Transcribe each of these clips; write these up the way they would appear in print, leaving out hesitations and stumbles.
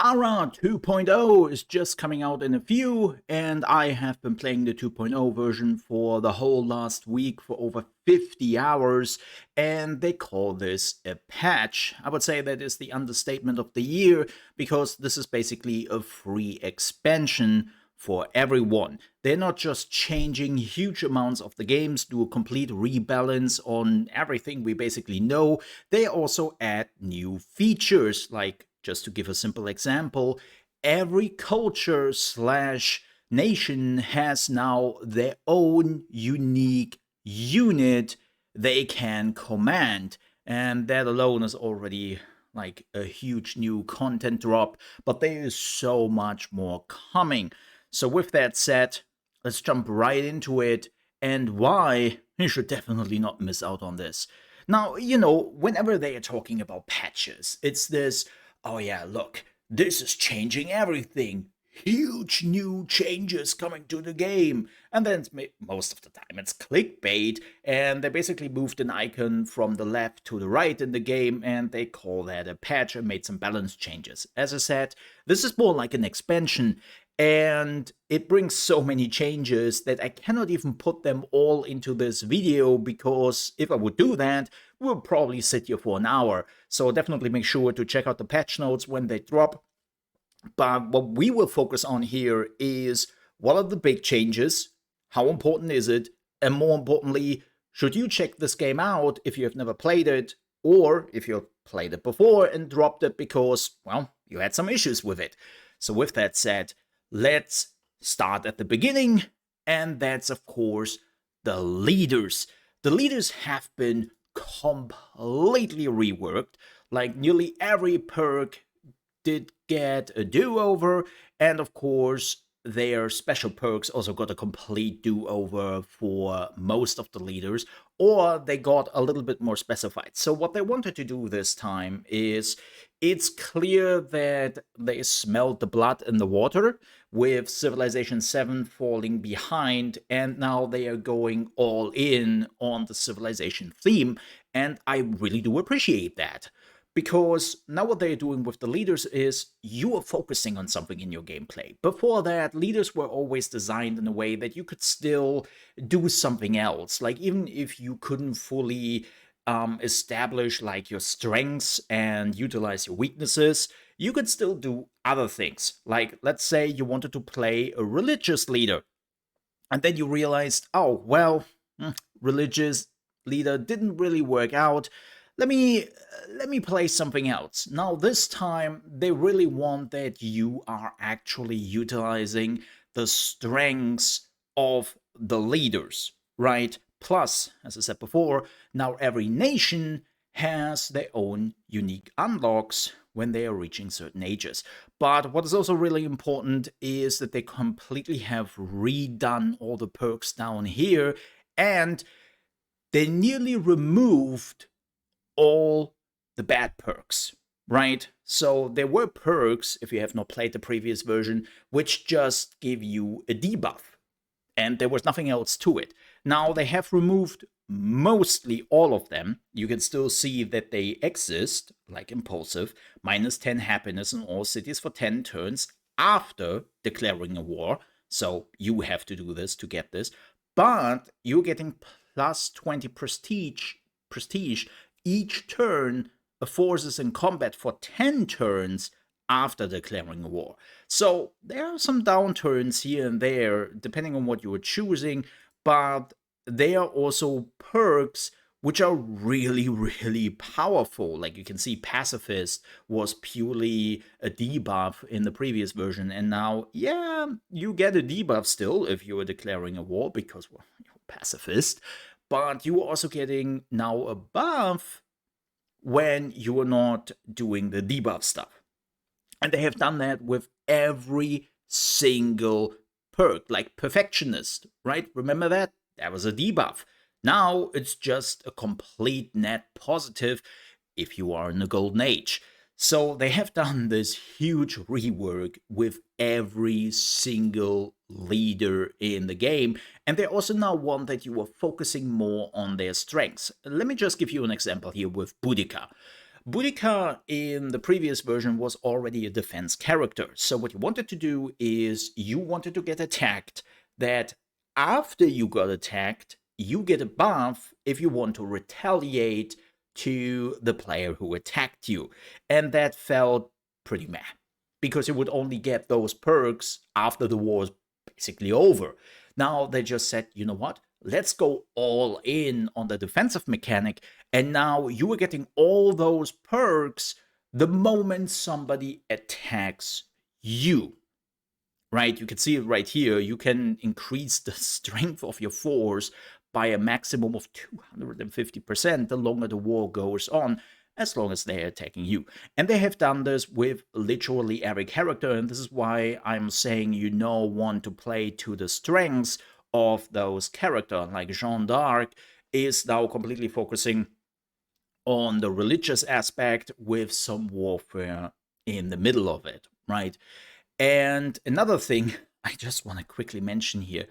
Ara 2.0 is just coming out in a few, and I have been playing the 2.0 version for the whole last week for over 50 hours, and they call this a patch. I would say that is the understatement of the year, because this is basically a free expansion for everyone. They're not just changing huge amounts of the games, do a complete rebalance on everything we basically know. They also add new features, like, just to give a simple example, every culture slash nation has now their own unique unit they can command. And that alone is already like a huge new content drop, but there is so much more coming. So with that said, let's jump right into it, and why you should definitely not miss out on this. Now, whenever they are talking about patches, it's this, oh yeah, look, this is changing everything. Huge new changes coming to the game. And then most of the time it's clickbait, and they basically moved an icon from the left to the right in the game, and they call that a patch and made some balance changes. As I said, this is more like an expansion, and it brings so many changes that I cannot even put them all into this video, because if I would do that, we'll probably sit here for an hour. So definitely make sure to check out the patch notes when they drop. But what we will focus on here is, what are the big changes, how important is it, and more importantly, should you check this game out if you have never played it, or if you've played it before and dropped it because, well, you had some issues with it. So with that said, let's start at the beginning, and that's of course the leaders. The leaders have been completely reworked. Like, nearly every perk did get a do-over, and of course their special perks also got a complete do-over for most of the leaders, or they got a little bit more specified. So what they wanted to do this time is, it's clear that they smelled the blood in the water, with Civilization 7 falling behind, and now they are going all in on the Civilization theme, and I really do appreciate that. Because now what they're doing with the leaders is, you are focusing on something in your gameplay. Before that, leaders were always designed in a way that you could still do something else. Like, even if you couldn't fully establish like your strengths and utilize your weaknesses, you could still do other things. Like, let's say you wanted to play a religious leader, and then you realized, oh, well, religious leader didn't really work out. Let me play something else. Now this time they really want that you are actually utilizing the strengths of the leaders, right? Plus, as I said before, now every nation has their own unique unlocks when they are reaching certain ages. But what is also really important is that they completely have redone all the perks down here, and they nearly removed all the bad perks, right? So there were perks, if you have not played the previous version, which just give you a debuff, and there was nothing else to it. Now they have removed mostly all of them. You can still see that they exist, like Impulsive, minus 10 happiness in all cities for 10 turns after declaring a war. So you have to do this to get this. But you're getting plus 20 prestige each turn a forces in combat for 10 turns after declaring a war. So there are some downturns here and there, depending on what you are choosing, but they are also perks which are really, really powerful. Like, you can see Pacifist was purely a debuff in the previous version, and now, yeah, you get a debuff still if you are declaring a war, because, well, you're pacifist, but you are also getting now a buff when you are not doing the debuff stuff. And they have done that with every single perk, like Perfectionist, right? Remember that? That was a debuff. Now it's just a complete net positive if you are in the Golden Age. So they have done this huge rework with every single leader in the game, and they also now want that you are focusing more on their strengths. Let me just give you an example here with Boudica. Boudica in the previous version was already a defense character. So what you wanted to do is you wanted to get attacked, that after you got attacked, you get a buff if you want to retaliate to the player who attacked you. And that felt pretty meh, because you would only get those perks after the war is basically over. Now they just said, you know what? Let's go all in on the defensive mechanic, and now you are getting all those perks the moment somebody attacks you. Right? You can see it right here. You can increase the strength of your force by a maximum of 250% the longer the war goes on, as long as they're attacking you. And they have done this with literally every character, and this is why I'm saying you want to play to the strengths of those characters. Like Jeanne d'Arc is now completely focusing on the religious aspect with some warfare in the middle of it, right? And another thing I just want to quickly mention here,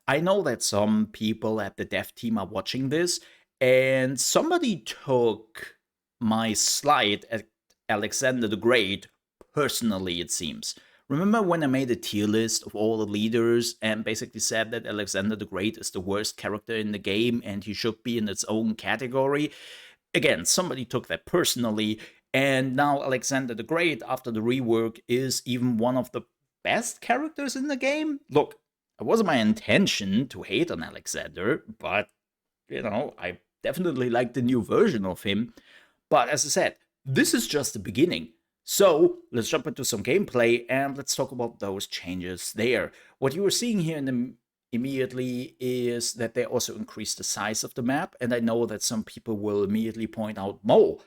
I know that some people at the dev team are watching this, and somebody took my slide at Alexander the Great personally, it seems. Remember when I made a tier list of all the leaders and basically said that Alexander the Great is the worst character in the game and he should be in its own category? Again, somebody took that personally, and now Alexander the Great, after the rework, is even one of the best characters in the game. Look, it wasn't my intention to hate on Alexander, but, I definitely like the new version of him. But as I said, this is just the beginning. So let's jump into some gameplay and let's talk about those changes there. What you are seeing here immediately is that they also increased the size of the map, and I know that some people will immediately point out, Mo,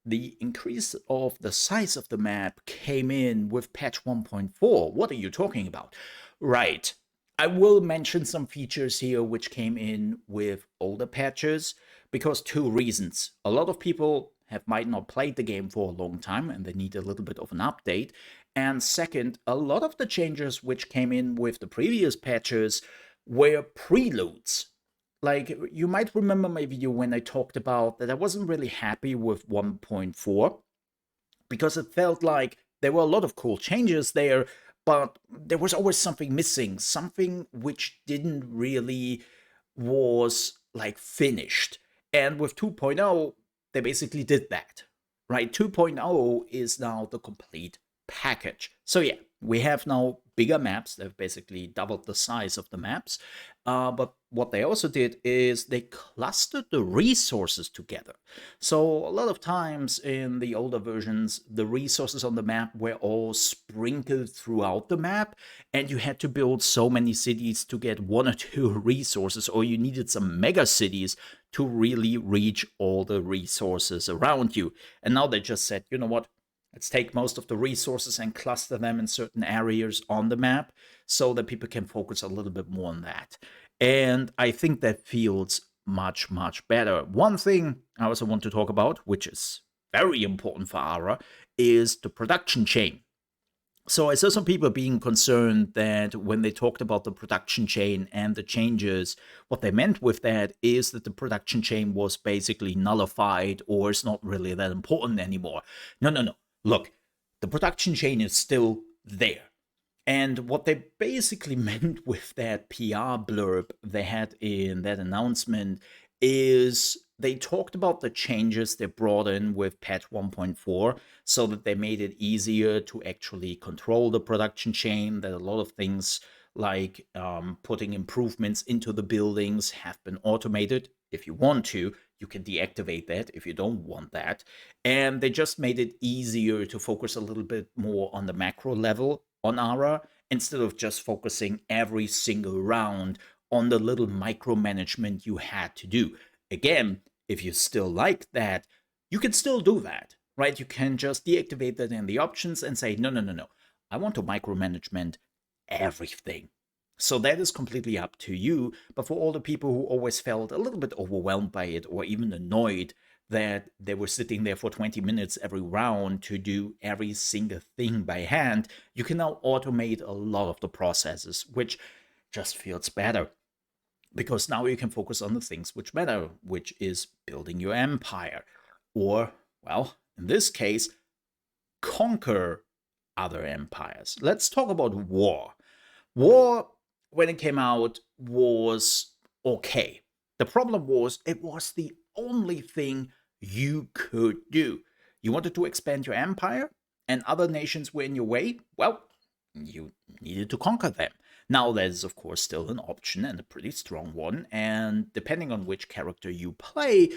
the increase of the size of the map came in with patch 1.4. What are you talking about? Right. I will mention some features here which came in with older patches, because two reasons. A lot of people might not played the game for a long time and they need a little bit of an update. And second, a lot of the changes which came in with the previous patches were preludes. Like, you might remember my video when I talked about that I wasn't really happy with 1.4, because it felt like there were a lot of cool changes there, but there was always something missing, something which didn't really was like finished. And with 2.0, they basically did that, right? 2.0 is now the complete package. So yeah, we have now bigger maps. They've basically doubled the size of the maps. But what they also did is they clustered the resources together. So a lot of times in the older versions, the resources on the map were all sprinkled throughout the map, and you had to build so many cities to get one or two resources, or you needed some mega cities to really reach all the resources around you. And now they just said, you know what? Let's take most of the resources and cluster them in certain areas on the map so that people can focus a little bit more on that. And I think that feels much, much better. One thing I also want to talk about, which is very important for Ara, is the production chain. So I saw some people being concerned that when they talked about the production chain and the changes, what they meant with that is that the production chain was basically nullified or is not really that important anymore. No, no, no. Look, the production chain is still there. And what they basically meant with that PR blurb they had in that announcement is they talked about the changes they brought in with patch 1.4 so that they made it easier to actually control the production chain, that a lot of things like putting improvements into the buildings have been automated. If you want to, you can deactivate that if you don't want that. And they just made it easier to focus a little bit more on the macro level on Ara, instead of just focusing every single round on the little micromanagement you had to do. Again, if you still like that, you can still do that, right? You can just deactivate that in the options and say, no, no, no, no. I want to micromanagement everything. So that is completely up to you. But for all the people who always felt a little bit overwhelmed by it or even annoyed that they were sitting there for 20 minutes every round to do every single thing by hand, you can now automate a lot of the processes, which just feels better. Because now you can focus on the things which matter, which is building your empire. Or, well, in this case, conquer other empires. Let's talk about war. War, when it came out, was okay. The problem was it was the only thing you could do. You wanted to expand your empire, and other nations were in your way? Well, you needed to conquer them. Now, there's of course still an option, and a pretty strong one, and depending on which character you play,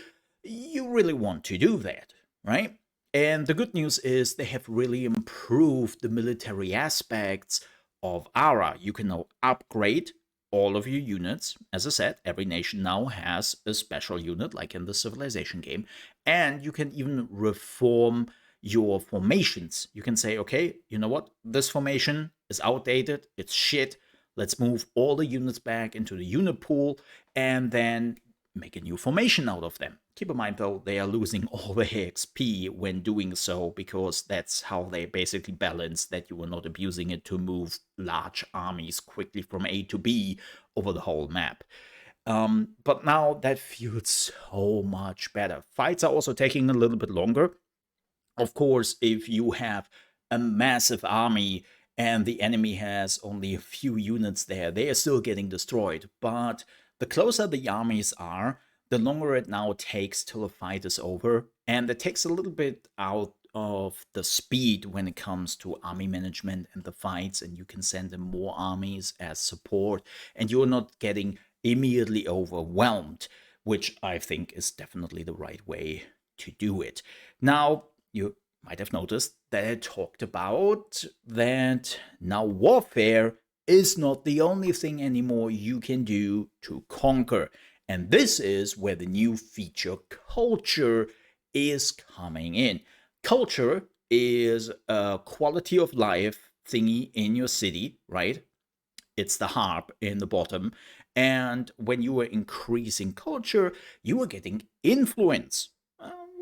you really want to do that, right? And the good news is they have really improved the military aspects of Ara. You can now upgrade all of your units. As I said, every nation now has a special unit, like in the Civilization game, and you can even reform your formations. You can say, okay, you know what? This formation is outdated, it's shit. Let's move all the units back into the unit pool and then make a new formation out of them. Keep in mind, though, they are losing all their XP when doing so, because that's how they basically balance that you are not abusing it to move large armies quickly from A to B over the whole map. But now that feels so much better. Fights are also taking a little bit longer. Of course, if you have a massive army and the enemy has only a few units there, they are still getting destroyed. But the closer the armies are, the longer it now takes till a fight is over. And it takes a little bit out of the speed when it comes to army management and the fights, and you can send in more armies as support, and you're not getting immediately overwhelmed, which I think is definitely the right way to do it. Now, you might have noticed that I talked about that now warfare is not the only thing anymore you can do to conquer. And this is where the new feature culture is coming in. Culture is a quality of life thingy in your city, right? It's the harp in the bottom. And when you are increasing culture, you are getting influence.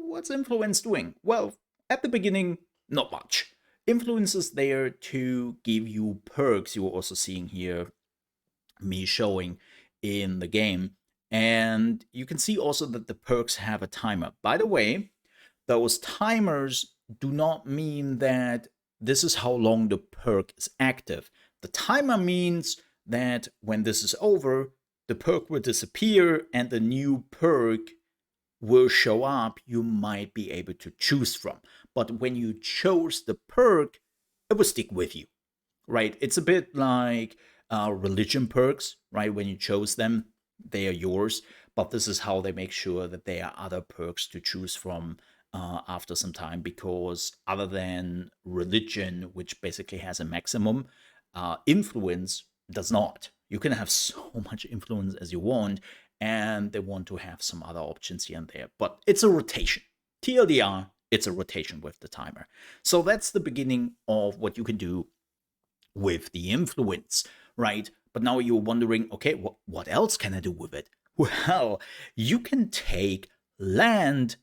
What's influence doing? Well, at the beginning, not much. Influence is there to give you perks. You're also seeing here me showing in the game. And you can see also that the perks have a timer. By the way, those timers do not mean that this is how long the perk is active. The timer means that when this is over, the perk will disappear and the new perk will show up you might be able to choose from. But when you chose the perk, it will stick with you, right? It's a bit like religion perks, right? When you chose them, they are yours. But this is how they make sure that there are other perks to choose from after some time, because other than religion, which basically has a maximum, influence does not. You can have so much influence as you want, and they want to have some other options here and there. But it's a rotation. TLDR, it's a rotation with the timer. So that's the beginning of what you can do with the influence, right? But now you're wondering, okay, what else can I do with it? Well, you can take land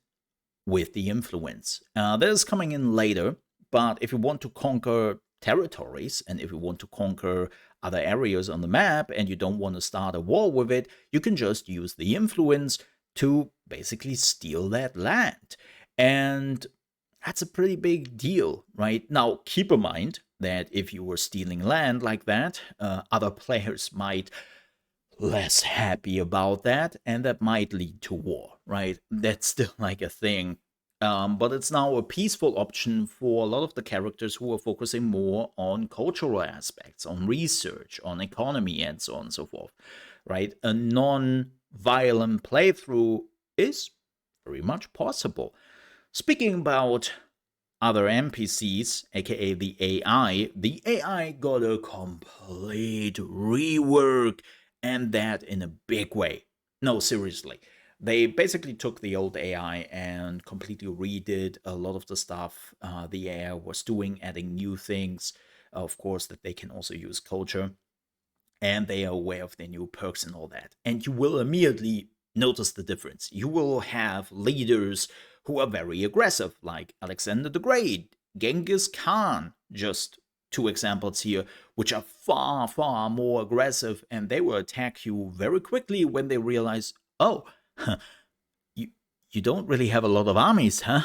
with the influence. That is coming in later, but if you want to conquer territories and if you want to conquer other areas on the map and you don't want to start a war with it, you can just use the influence to basically steal that land. And that's a pretty big deal, right? Now, keep in mind that if you were stealing land like that, other players might less happy about that, and that might lead to war, right? That's still like a thing. But it's now a peaceful option for a lot of the characters who are focusing more on cultural aspects, on research, on economy, and so on and so forth, right? A non-violent playthrough is very much possible. Speaking about other NPCs, aka the AI got a complete rework, and that in a big way. No, seriously. They basically took the old AI and completely redid a lot of the stuff the AI was doing, adding new things, of course, that they can also use culture. And they are aware of their new perks and all that. And you will immediately notice the difference. You will have leaders who are very aggressive, like Alexander the Great, Genghis Khan, just two examples here, which are far, far more aggressive, and they will attack you very quickly when they realize, oh, you don't really have a lot of armies, huh?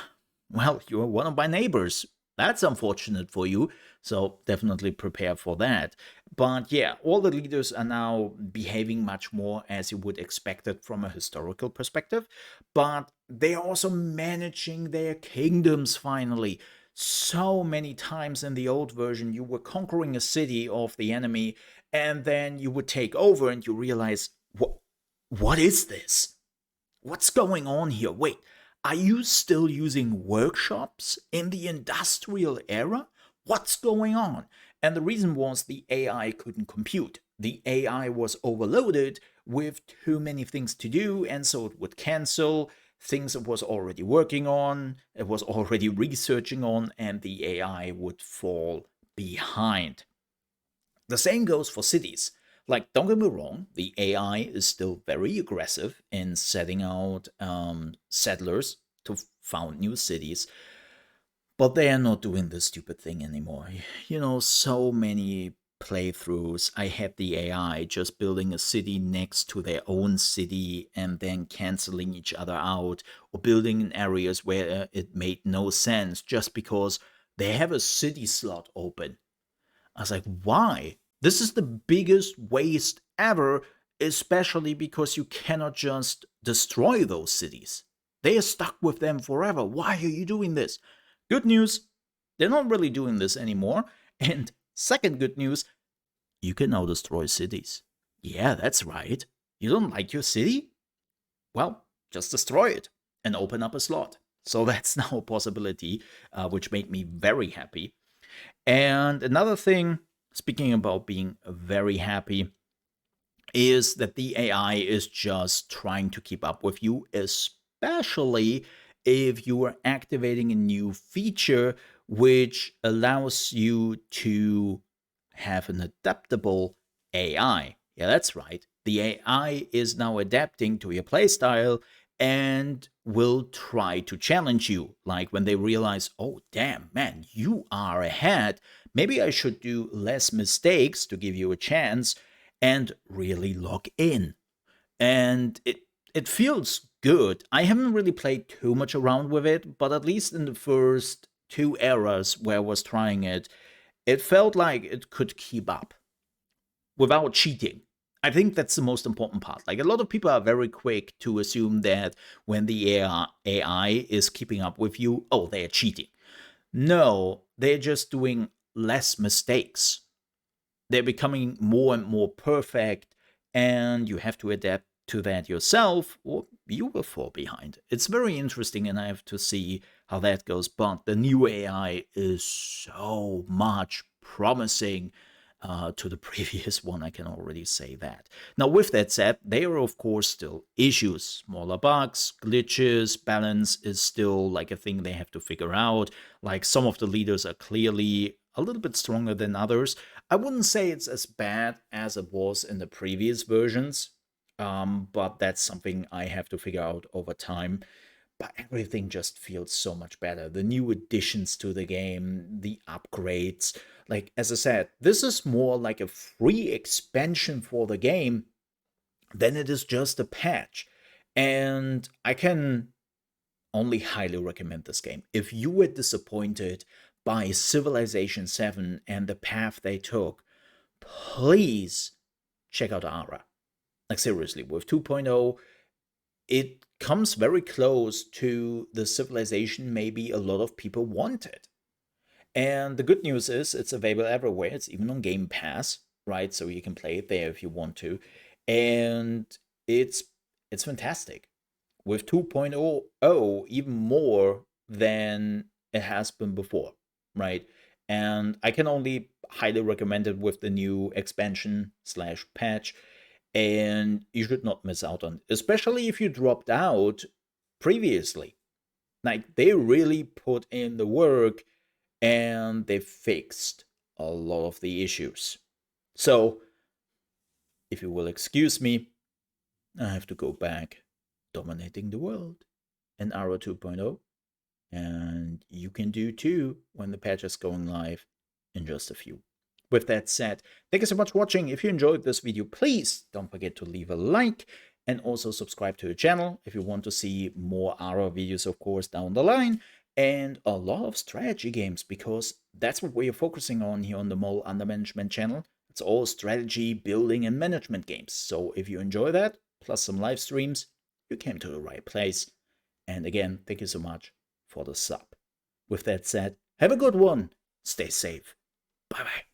Well, you're one of my neighbors. That's unfortunate for you, so definitely prepare for that. But yeah, all the leaders are now behaving much more as you would expect it from a historical perspective, but they are also managing their kingdoms finally. So many times in the old version, you were conquering a city of the enemy, and then you would take over and you realize, what is this? What's going on here? Wait, are you still using workshops in the industrial era? What's going on? And the reason was the AI couldn't compute. The AI was overloaded with too many things to do, and so it would cancel things it was already working on, it was already researching on, and the AI would fall behind. The same goes for cities. Like, don't get me wrong, the AI is still very aggressive in setting out settlers to found new cities, but they are not doing this stupid thing anymore. You know, so many playthroughs, I had the AI just building a city next to their own city and then canceling each other out, or building in areas where it made no sense just because they have a city slot open. I was like, why? This is the biggest waste ever, especially because you cannot just destroy those cities. They are stuck with them forever. Why are you doing this? Good news, they're not really doing this anymore. And second good news, you can now destroy cities. Yeah, that's right. You don't like your city? Well, just destroy it and open up a slot. So that's now a possibility, which made me very happy. And another thing, speaking about being very happy, is that the AI is just trying to keep up with you, especially if you are activating a new feature which allows you to have an adaptable AI. Yeah, that's right. The AI is now adapting to your playstyle and will try to challenge you. Like when they realize, oh, damn, man, you are ahead. Maybe I should do less mistakes to give you a chance and really lock in. And it feels good. I haven't really played too much around with it, but at least in the first two eras where I was trying it, it felt like it could keep up without cheating. I think that's the most important part. Like, a lot of people are very quick to assume that when the AI is keeping up with you, oh, they're cheating. No, they're just doing less mistakes. They're becoming more and more perfect, and you have to adapt to that yourself, or you will fall behind. It's very interesting, and I have to see how that goes. But the new AI is so much promising to the previous one, I can already say that. Now, with that said, there are, of course, still issues. Smaller bugs, glitches, balance is still like a thing they have to figure out. Like, some of the leaders are clearly a little bit stronger than others. I wouldn't say it's as bad as it was in the previous versions, but that's something I have to figure out over time. But everything just feels so much better. The new additions to the game, the upgrades. Like, as I said, this is more like a free expansion for the game than it is just a patch. And I can only highly recommend this game. If you were disappointed by Civilization 7 and the path they took, please check out Ara. Like, seriously, with 2.0, it comes very close to the civilization maybe a lot of people wanted. And the good news is it's available everywhere. It's even on Game Pass, right? So you can play it there if you want to. And it's it's fantastic. With 2.0, even more than it has been before, right? And I can only highly recommend it with the new expansion slash patch, and you should not miss out on it, especially if you dropped out previously. Like, they really put in the work and they fixed a lot of the issues. So, if you will excuse me, I have to go back dominating the world in Ara 2.0. And you can do too when the patch is going live in just a few. With that said, thank you so much for watching. If you enjoyed this video, please don't forget to leave a like and also subscribe to the channel if you want to see more Ara videos, of course, down the line. and a lot of strategy games, because that's what we are focusing on here on the Mole Under Management channel. It's all strategy, building, and management games. So if you enjoy that, plus some live streams, you came to the right place. And again, thank you so much for the sub. With that said, have a good one. Stay safe. Bye bye.